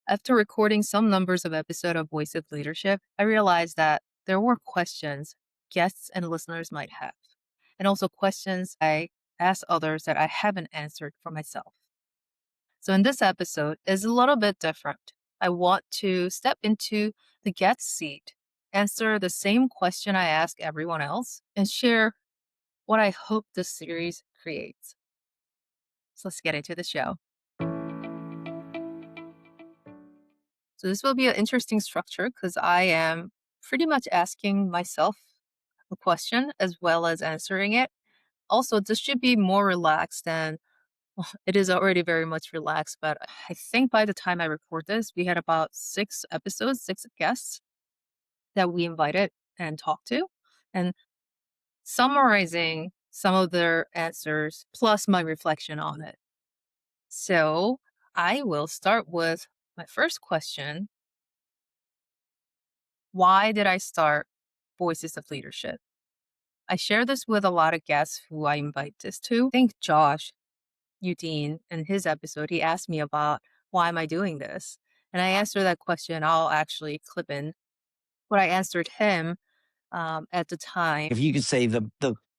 After recording some numbers of episode of Voice of Leadership, I realized that there were questions guests and listeners might have, and also questions I asked others that I haven't answered for myself. So in this episode is a little bit different. I want to step into the guest seat, answer the same question I ask everyone else, and share what I hope this series creates. So let's get into the show. So this will be an interesting structure because I am pretty much asking myself a question as well as answering it. Also, this should be more relaxed than it is already very much relaxed, but I think by the time I record this, we had about 6 episodes, 6 guests that we invited and talked to, and summarizing some of their answers plus my reflection on it. So I will start with my first question. Why did I start Voices of Leadership? I share this with a lot of guests who I invite this to. I think Josh Udine in his episode, he asked me about why am I doing this? And I answered that question. I'll actually clip in what I answered him at the time. If you could say the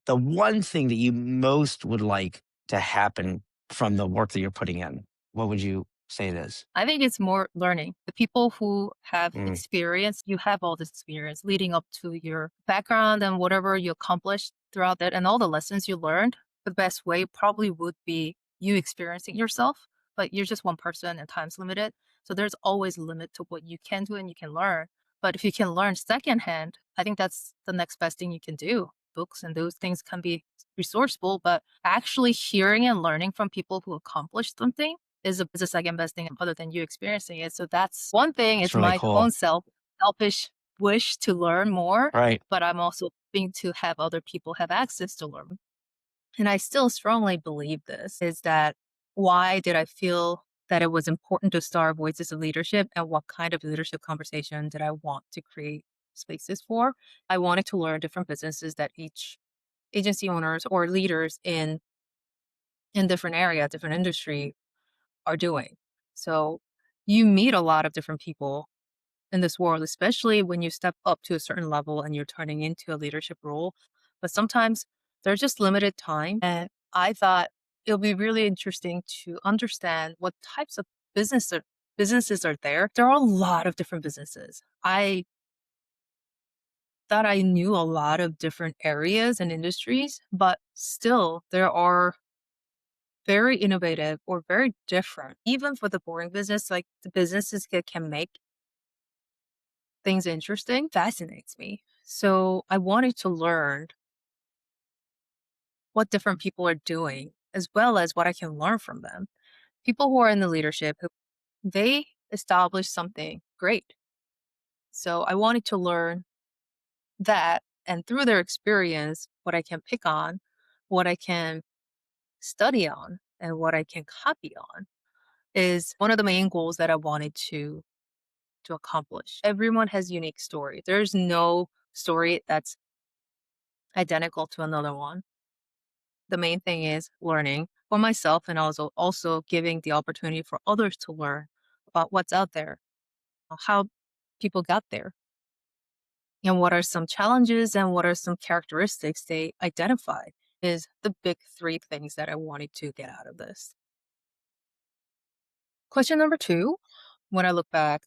one thing that you most would like to happen from the work that you're putting in, what would you say it is? I think it's more learning. The people who have Mm, experience, you have all this experience leading up to your background and whatever you accomplished throughout that and all the lessons you learned. The best way probably would be you experiencing yourself, but you're just one person and time's limited. So there's always a limit to what you can do and you can learn. But if you can learn secondhand, I think that's the next best thing you can do. Books and those things can be resourceful, but actually hearing and learning from people who accomplished something is a second best thing other than you experiencing it. So that's one thing. it's It's really my cool. own selfish wish to learn more, Right. but I'm also hoping to have other people have access to learn. And I still strongly believe this is that why did I feel that it was important to start Voices of Leadership and what kind of leadership conversation did I want to create spaces for? I wanted to learn different businesses that each agency owners or leaders in different area, different industry are doing. So you meet a lot of different people in this world, especially when you step up to a certain level and you're turning into a leadership role. But sometimes there's just limited time. And I thought it'll be really interesting to understand what types of businesses are there. There are a lot of different businesses. I thought I knew a lot of different areas and industries, but still there are very innovative or very different. Even for the boring business, like the businesses that can make things interesting fascinates me. So I wanted to learn what different people are doing as well as what I can learn from them. People who are in the leadership, who they establish something great. So I wanted to learn that and through their experience, what I can pick on, what I can study on, and what I can copy on is one of the main goals that I wanted to accomplish. Everyone has unique story. There's no story that's identical to another one. The main thing is learning for myself and also giving the opportunity for others to learn about what's out there, how people got there, and what are some challenges and what are some characteristics they identify is the big three things that I wanted to get out of this. Question number two, when I look back,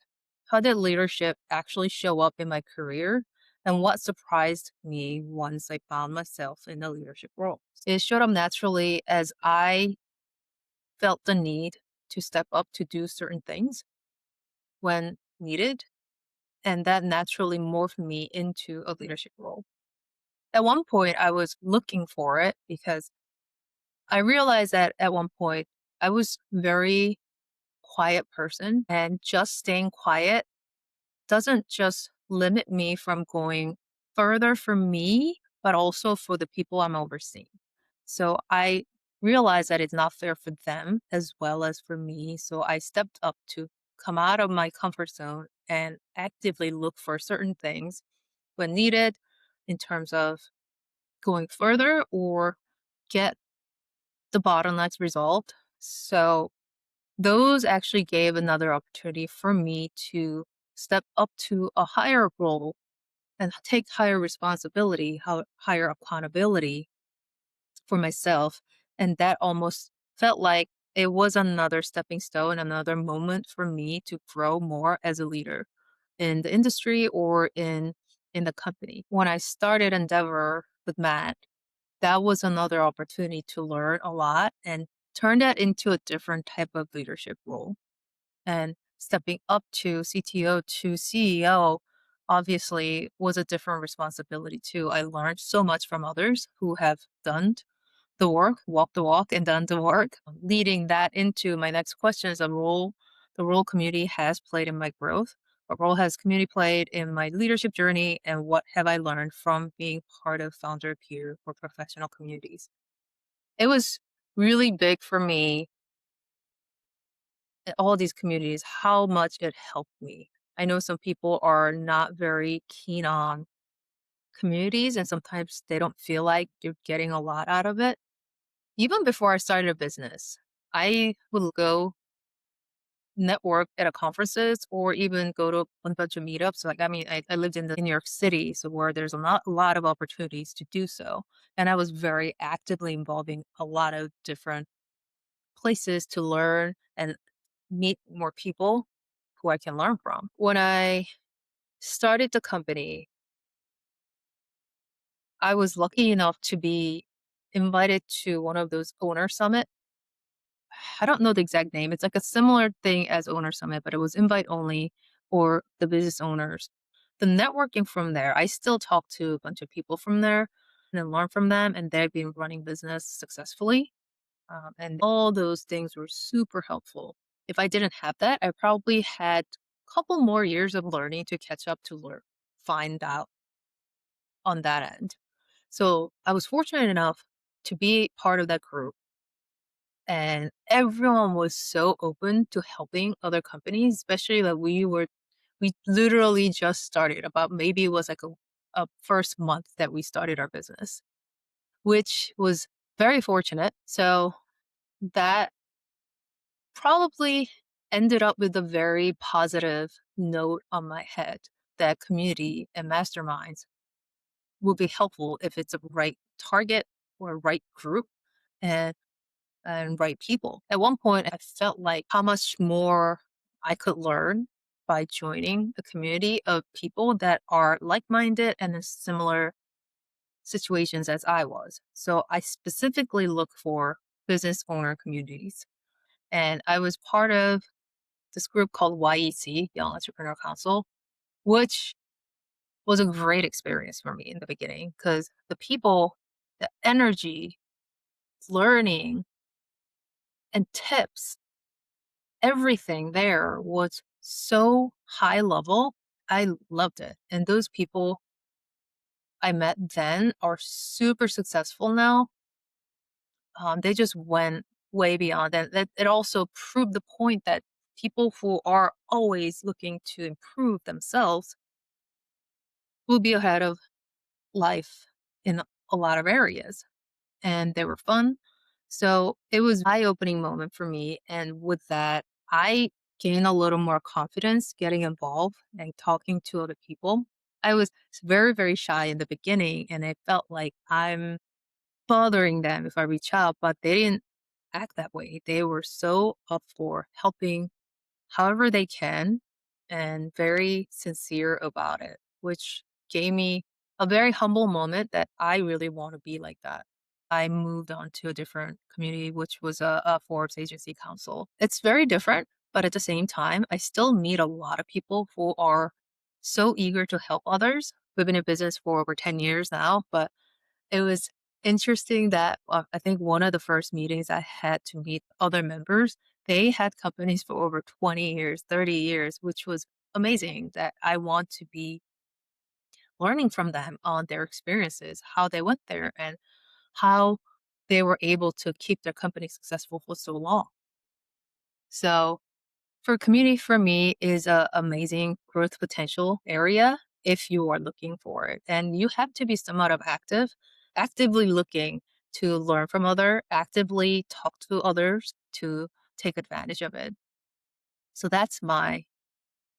how did leadership actually show up in my career? And what surprised me once I found myself in a leadership role? It showed up naturally as I felt the need to step up to do certain things when needed. And that naturally morphed me into a leadership role. At one point, I was looking for it because I realized that at one point I was very quiet person and just staying quiet doesn't just limit me from going further for me, but also for the people I'm overseeing. So I realized that it's not fair for them as well as for me. So I stepped up to come out of my comfort zone and actively look for certain things when needed in terms of going further or get the bottlenecks resolved. So those actually gave another opportunity for me to step up to a higher role and take higher responsibility, higher accountability for myself. And that almost felt like it was another stepping stone, another moment for me to grow more as a leader in the industry or in the company. When I started Endeavor with Matt, that was another opportunity to learn a lot and turn that into a different type of leadership role. And stepping up to CTO to CEO obviously was a different responsibility too. I learned so much from others who have done the work, walked the walk, and done the work. Leading that into my next question is a role the role community has played in my growth. What role has community played in my leadership journey, and what have I learned from being part of founder peer or professional communities? It was really big for me, all these communities, how much it helped me. I know some people are not very keen on communities, and sometimes they don't feel like you're getting a lot out of it. Even before I started a business, I would go network at a conferences or even go to a bunch of meetups. Like, I mean, I lived in New York City, so where there's a lot of opportunities to do so. And I was very actively involving a lot of different places to learn and meet more people who I can learn from. When I started the company, I was lucky enough to be invited to one of those owner summit. I don't know the exact name. It's like a similar thing as owner summit, but it was invite only or the business owners. The networking from there, I still talk to a bunch of people from there and then learn from them, and they've been running business successfully. And all those things were super helpful. If I didn't have that, I probably had a couple more years of learning to catch up to learn, find out on that end. So I was fortunate enough to be part of that group, and everyone was so open to helping other companies, especially that we literally just started about maybe it was like a first month that we started our business, which was very fortunate. So that probably ended up with a very positive note on my head that community and masterminds will be helpful if it's a right target or right group and right people. At one point, I felt like how much more I could learn by joining a community of people that are like minded and in similar situations as I was. So I specifically look for business owner communities. And I was part of this group called YEC, Young Entrepreneur Council, which was a great experience for me in the beginning because the people, the energy, learning, and tips, everything there was so high level. I loved it. And those people I met then are super successful now. They just went way beyond. And that it also proved the point that people who are always looking to improve themselves will be ahead of life in a lot of areas. And they were fun. So it was an eye-opening moment for me. And with that, I gained a little more confidence getting involved and talking to other people. I was very, very shy in the beginning, and I felt like I'm bothering them if I reach out, but they didn't act that way. They were so up for helping however they can and very sincere about it, which gave me a very humble moment that I really want to be like that. I moved on to a different community, which was a Forbes agency council. It's very different, but at the same time, I still meet a lot of people who are so eager to help others. We've been in business for over 10 years now, but it was interesting that I think one of the first meetings I had to meet other members, they had companies for over 20 years, 30 years, which was amazing that I want to be learning from them on their experiences, how they went there and how they were able to keep their company successful for so long. So for community for me is a amazing growth potential area if you are looking for it. And you have to be somewhat of actively looking to learn from other, actively talk to others to take advantage of it. So that's my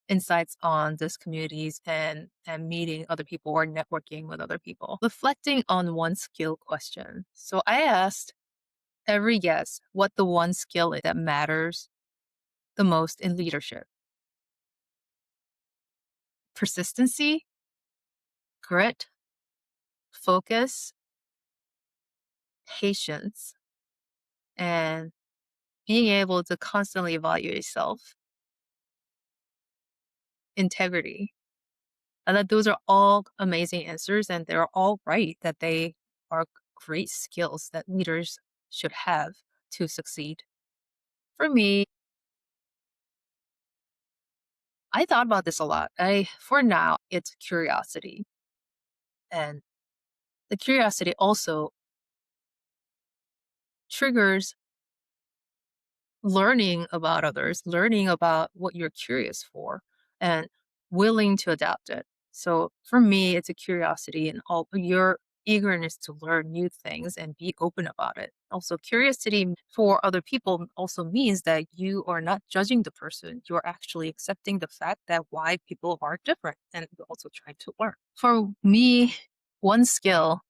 insights on this communities and meeting other people or networking with other people. Reflecting on one skill question. So I asked every guest what the one skill is that matters the most in leadership. Persistency, grit, focus, patience, and being able to constantly evaluate yourself, integrity. And that those are all amazing answers and they're all right that they are great skills that leaders should have to succeed. For me, I thought about this a lot. For now, it's curiosity. And the curiosity also triggers learning about others, learning about what you're curious for, and willing to adapt it. So for me, it's a curiosity and all your eagerness to learn new things and be open about it. Also, curiosity for other people also means that you are not judging the person. You're actually accepting the fact that why people are different and you're also trying to learn. For me, one skill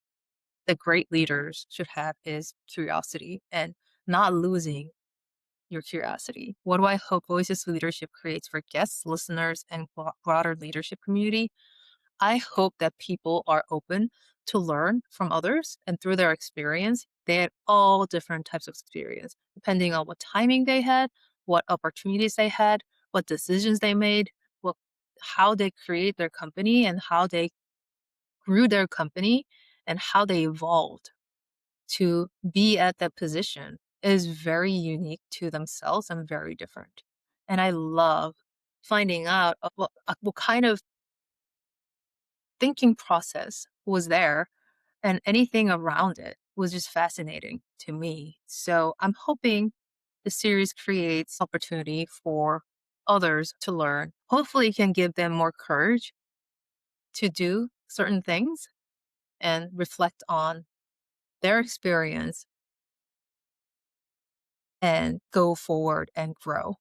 that great leaders should have is curiosity and not losing your curiosity. What do I hope Voices Leadership creates for guests, listeners, and broader leadership community? I hope that people are open to learn from others and through their experience. They had all different types of experience, depending on what timing they had, what opportunities they had, what decisions they made, what how they create their company and how they grew their company and how they evolved to be at that position is very unique to themselves and very different. And I love finding out what kind of thinking process was there and anything around it was just fascinating to me. So I'm hoping the series creates opportunity for others to learn. Hopefully it can give them more courage to do certain things and reflect on their experience and go forward and grow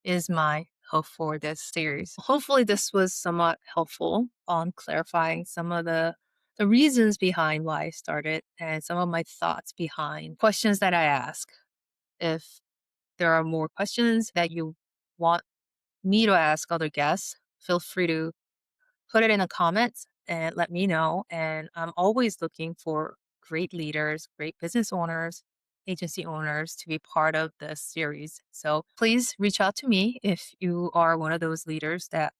is my hope for this series. Hopefully this was somewhat helpful on clarifying some of the reasons behind why I started and some of my thoughts behind questions that I ask. If there are more questions that you want me to ask other guests, feel free to put it in the comments and let me know. And I'm always looking for great leaders, great business owners, agency owners to be part of this series. So please reach out to me if you are one of those leaders that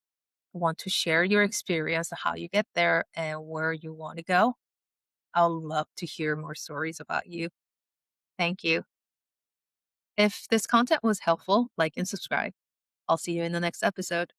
want to share your experience of how you get there and where you want to go. I'll love to hear more stories about you. Thank you. If this content was helpful, like and subscribe. I'll see you in the next episode.